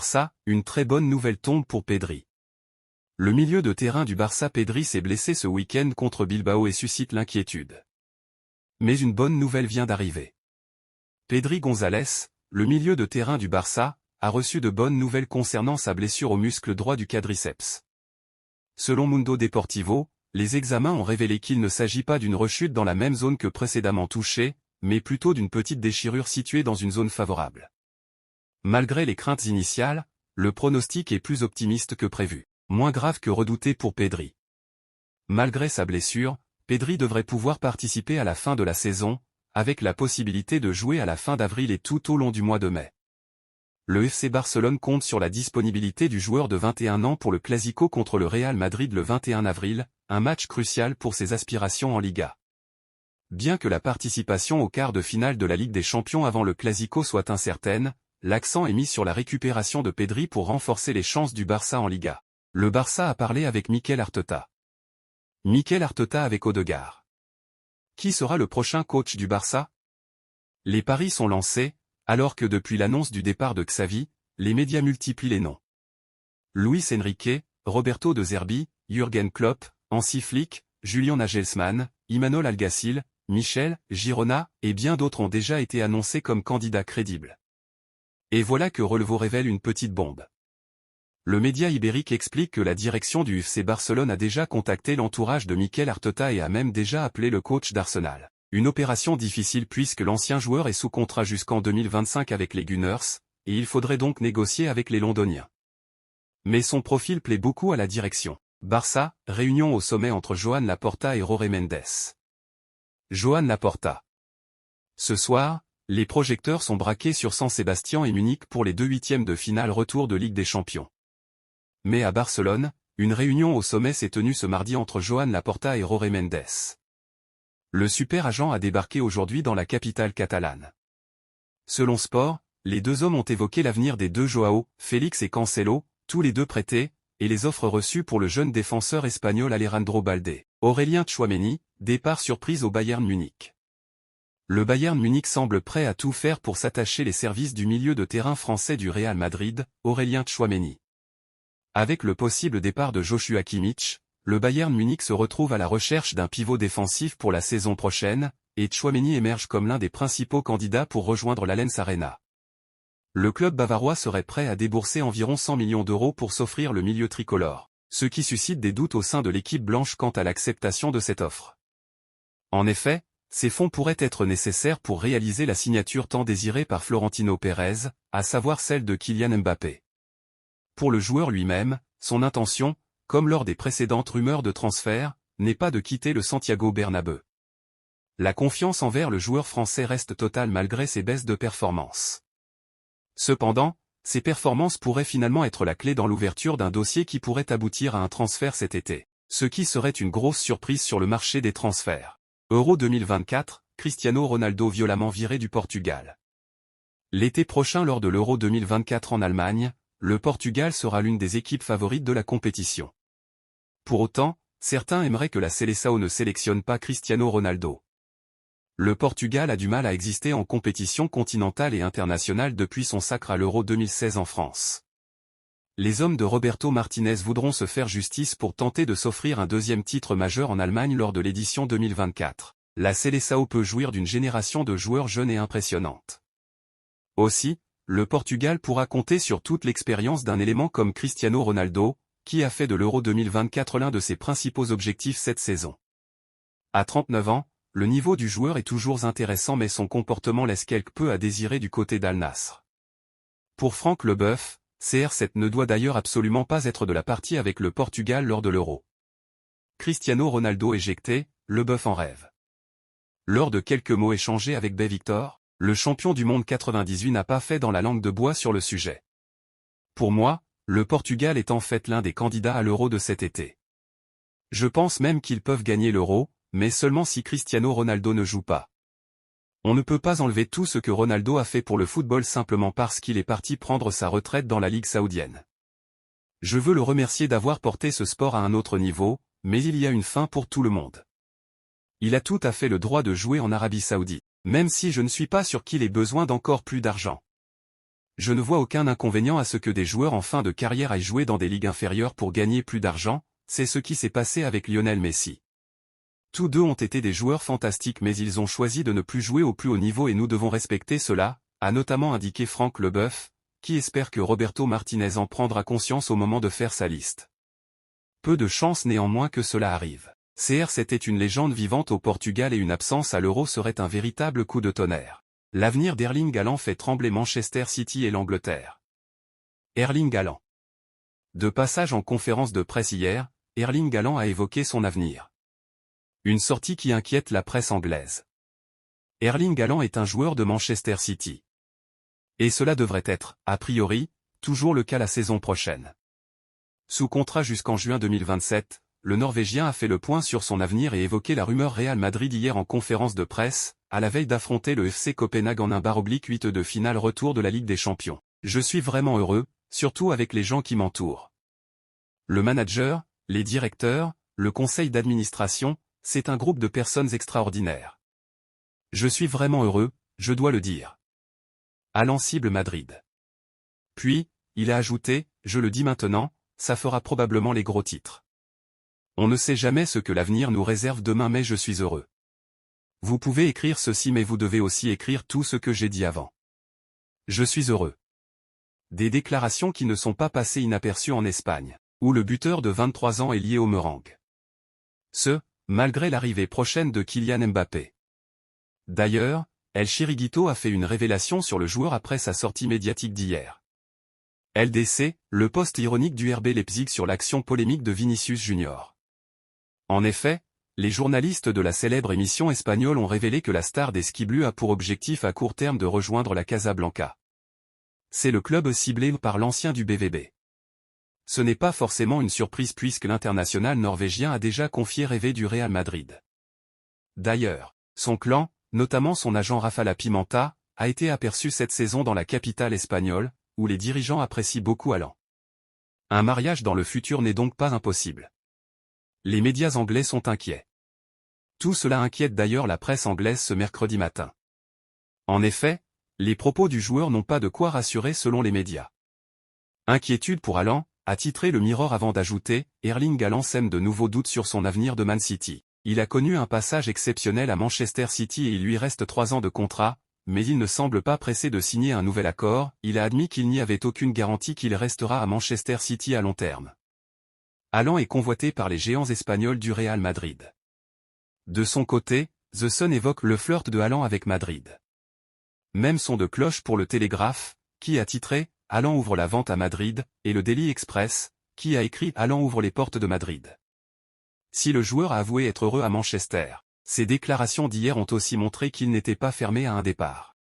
Barça, une très bonne nouvelle tombe pour Pedri. Le milieu de terrain du Barça Pedri s'est blessé ce week-end contre Bilbao et suscite l'inquiétude. Mais une bonne nouvelle vient d'arriver. Pedri González, le milieu de terrain du Barça, a reçu de bonnes nouvelles concernant sa blessure au muscle droit du quadriceps. Selon Mundo Deportivo, les examens ont révélé qu'il ne s'agit pas d'une rechute dans la même zone que précédemment touchée, mais plutôt d'une petite déchirure située dans une zone favorable. Malgré les craintes initiales, le pronostic est plus optimiste que prévu, moins grave que redouté pour Pedri. Malgré sa blessure, Pedri devrait pouvoir participer à la fin de la saison, avec la possibilité de jouer à la fin d'avril et tout au long du mois de mai. Le FC Barcelone compte sur la disponibilité du joueur de 21 ans pour le Clasico contre le Real Madrid le 21 avril, un match crucial pour ses aspirations en Liga. Bien que la participation au quart de finale de la Ligue des Champions avant le Clasico soit incertaine, l'accent est mis sur la récupération de Pedri pour renforcer les chances du Barça en Liga. Le Barça a parlé avec Mikel Arteta. Mikel Arteta avec Odegaard. Qui sera le prochain coach du Barça? Les paris sont lancés, alors que depuis l'annonce du départ de Xavi, les médias multiplient les noms. Luis Enrique, Roberto De Zerbi, Jürgen Klopp, Hansi Flick, Julian Nagelsmann, Imanol Alguacil, Michel, Girona et bien d'autres ont déjà été annoncés comme candidats crédibles. Et voilà que Relevo révèle une petite bombe. Le média ibérique explique que la direction du FC Barcelone a déjà contacté l'entourage de Mikel Arteta et a même déjà appelé le coach d'Arsenal. Une opération difficile puisque l'ancien joueur est sous contrat jusqu'en 2025 avec les Gunners, et il faudrait donc négocier avec les Londoniens. Mais son profil plaît beaucoup à la direction. Barça, réunion au sommet entre Joan Laporta et Jorge Mendes. Joan Laporta. Ce soir, les projecteurs sont braqués sur San Sebastián et Munich pour les 2 huitièmes de finale retour de Ligue des Champions. Mais à Barcelone, une réunion au sommet s'est tenue ce mardi entre Joan Laporta et Jorge Mendes. Le super agent a débarqué aujourd'hui dans la capitale catalane. Selon Sport, les deux hommes ont évoqué l'avenir des deux Joao, Félix et Cancelo, tous les deux prêtés, et les offres reçues pour le jeune défenseur espagnol Alejandro Balde. Aurélien Tchouaméni, départ surprise au Bayern Munich. Le Bayern Munich semble prêt à tout faire pour s'attacher les services du milieu de terrain français du Real Madrid, Aurélien Tchouaméni. Avec le possible départ de Joshua Kimmich, le Bayern Munich se retrouve à la recherche d'un pivot défensif pour la saison prochaine, et Tchouaméni émerge comme l'un des principaux candidats pour rejoindre l'Allianz Arena. Le club bavarois serait prêt à débourser environ 100 millions d'euros pour s'offrir le milieu tricolore, ce qui suscite des doutes au sein de l'équipe blanche quant à l'acceptation de cette offre. En effet, ces fonds pourraient être nécessaires pour réaliser la signature tant désirée par Florentino Pérez, à savoir celle de Kylian Mbappé. Pour le joueur lui-même, son intention, comme lors des précédentes rumeurs de transfert, n'est pas de quitter le Santiago Bernabéu. La confiance envers le joueur français reste totale malgré ses baisses de performance. Cependant, ces performances pourraient finalement être la clé dans l'ouverture d'un dossier qui pourrait aboutir à un transfert cet été, ce qui serait une grosse surprise sur le marché des transferts. Euro 2024, Cristiano Ronaldo violemment viré du Portugal. L'été prochain lors de l'Euro 2024 en Allemagne, le Portugal sera l'une des équipes favorites de la compétition. Pour autant, certains aimeraient que la Seleção ne sélectionne pas Cristiano Ronaldo. Le Portugal a du mal à exister en compétition continentale et internationale depuis son sacre à l'Euro 2016 en France. Les hommes de Roberto Martinez voudront se faire justice pour tenter de s'offrir un deuxième titre majeur en Allemagne lors de l'édition 2024. La Seleção peut jouir d'une génération de joueurs jeunes et impressionnante. Aussi, le Portugal pourra compter sur toute l'expérience d'un élément comme Cristiano Ronaldo, qui a fait de l'Euro 2024 l'un de ses principaux objectifs cette saison. À 39 ans, le niveau du joueur est toujours intéressant mais son comportement laisse quelque peu à désirer du côté d'Al Nassr. Pour Franck Leboeuf, CR7 ne doit d'ailleurs absolument pas être de la partie avec le Portugal lors de l'Euro. Cristiano Ronaldo éjecté, Leboeuf en rêve. Lors de quelques mots échangés avec Bay Victor, le champion du monde 98 n'a pas fait dans la langue de bois sur le sujet. Pour moi, le Portugal est en fait l'un des candidats à l'Euro de cet été. Je pense même qu'ils peuvent gagner l'Euro, mais seulement si Cristiano Ronaldo ne joue pas. On ne peut pas enlever tout ce que Ronaldo a fait pour le football simplement parce qu'il est parti prendre sa retraite dans la Ligue saoudienne. Je veux le remercier d'avoir porté ce sport à un autre niveau, mais il y a une fin pour tout le monde. Il a tout à fait le droit de jouer en Arabie Saoudite, même si je ne suis pas sûr qu'il ait besoin d'encore plus d'argent. Je ne vois aucun inconvénient à ce que des joueurs en fin de carrière aillent jouer dans des ligues inférieures pour gagner plus d'argent, c'est ce qui s'est passé avec Lionel Messi. Tous deux ont été des joueurs fantastiques mais ils ont choisi de ne plus jouer au plus haut niveau et nous devons respecter cela, a notamment indiqué Franck Leboeuf, qui espère que Roberto Martinez en prendra conscience au moment de faire sa liste. Peu de chance néanmoins que cela arrive. CR7 était une légende vivante au Portugal et une absence à l'Euro serait un véritable coup de tonnerre. L'avenir d'Erling Haaland fait trembler Manchester City et l'Angleterre. Erling Haaland. De passage en conférence de presse hier, Erling Haaland a évoqué son avenir. Une sortie qui inquiète la presse anglaise. Erling Haaland est un joueur de Manchester City. Et cela devrait être, a priori, toujours le cas la saison prochaine. Sous contrat jusqu'en juin 2027, le Norvégien a fait le point sur son avenir et évoqué la rumeur Real Madrid hier en conférence de presse, à la veille d'affronter le FC Copenhague en un /8 de finale retour de la Ligue des Champions. Je suis vraiment heureux, surtout avec les gens qui m'entourent. Le manager, les directeurs, le conseil d'administration, c'est un groupe de personnes extraordinaires. Je suis vraiment heureux, je dois le dire. Haaland cible Madrid. Puis, il a ajouté, je le dis maintenant, ça fera probablement les gros titres. On ne sait jamais ce que l'avenir nous réserve demain mais je suis heureux. Vous pouvez écrire ceci mais vous devez aussi écrire tout ce que j'ai dit avant. Je suis heureux. Des déclarations qui ne sont pas passées inaperçues en Espagne, où le buteur de 23 ans est lié au meringue. Malgré l'arrivée prochaine de Kylian Mbappé. D'ailleurs, El Chiringuito a fait une révélation sur le joueur après sa sortie médiatique d'hier. LDC, le post ironique du RB Leipzig sur l'action polémique de Vinicius Junior. En effet, les journalistes de la célèbre émission espagnole ont révélé que la star des Ski Bleus a pour objectif à court terme de rejoindre la Casablanca. C'est le club ciblé par l'ancien du BVB. Ce n'est pas forcément une surprise puisque l'international norvégien a déjà confié rêver du Real Madrid. D'ailleurs, son clan, notamment son agent Rafael Pimenta, a été aperçu cette saison dans la capitale espagnole, où les dirigeants apprécient beaucoup Haaland. Un mariage dans le futur n'est donc pas impossible. Les médias anglais sont inquiets. Tout cela inquiète d'ailleurs la presse anglaise ce mercredi matin. En effet, les propos du joueur n'ont pas de quoi rassurer selon les médias. Inquiétude pour Haaland, a titré le Mirror avant d'ajouter, Erling Haaland sème de nouveaux doutes sur son avenir de Man City. Il a connu un passage exceptionnel à Manchester City et il lui reste 3 ans de contrat, mais il ne semble pas pressé de signer un nouvel accord, il a admis qu'il n'y avait aucune garantie qu'il restera à Manchester City à long terme. Haaland est convoité par les géants espagnols du Real Madrid. De son côté, The Sun évoque le flirt de Haaland avec Madrid. Même son de cloche pour le Télégraphe, qui a titré « Haaland ouvre la vente à Madrid » et le Daily Express, qui a écrit « Haaland ouvre les portes de Madrid ». Si le joueur a avoué être heureux à Manchester, ses déclarations d'hier ont aussi montré qu'il n'était pas fermé à un départ.